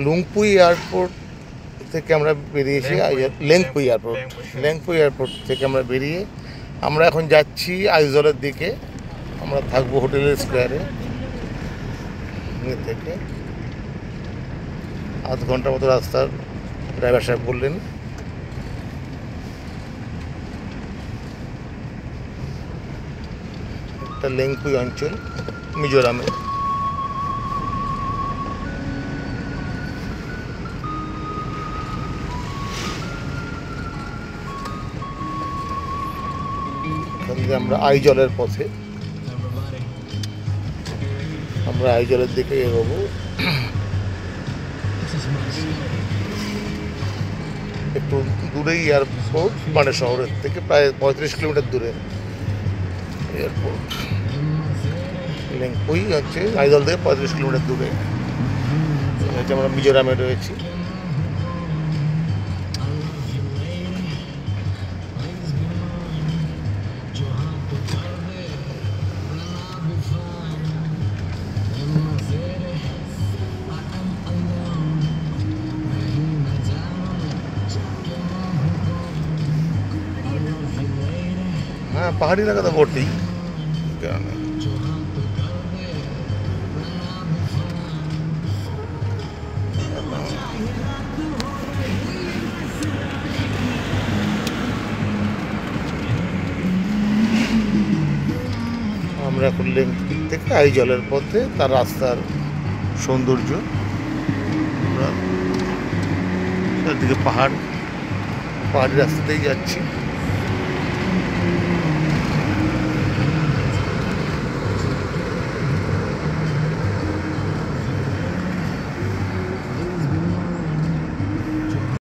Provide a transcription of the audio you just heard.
লুংপুই airport থেকে আমরা বেরিয়েছি, লেংপুই এয়ারপোর্ট থেকে আমরা বেরিয়ে আমরা এখন যাচ্ছি আইজলের দিকে। আমরা থাকবো হোটেলের স্কোয়ারে থেকে। আধ ঘন্টার মতো রাস্তার ড্রাইভার সাহেব বললেন। একটা লেংপুই অঞ্চল মিজোরামে। আমরা আইজলের পথে, আমরা আইজলের দিকে এগোবো। একটু দূরেই এয়ারপোর্ট, মানে শহরের থেকে প্রায় 35 কিলোমিটার দূরে এয়ারপোর্ট। লেংপুই হচ্ছে আইজল থেকে 35 কিলোমিটার দূরে। আমরা মিজোরামে রয়েছি। হ্যাঁ, পাহাড়ি এলাকা তো বটেই। আমরা এখন লেংপুই থেকে আইজলের পথে, তার রাস্তার সৌন্দর্য, চারদিকে পাহাড়ি রাস্তাতেই যাচ্ছি।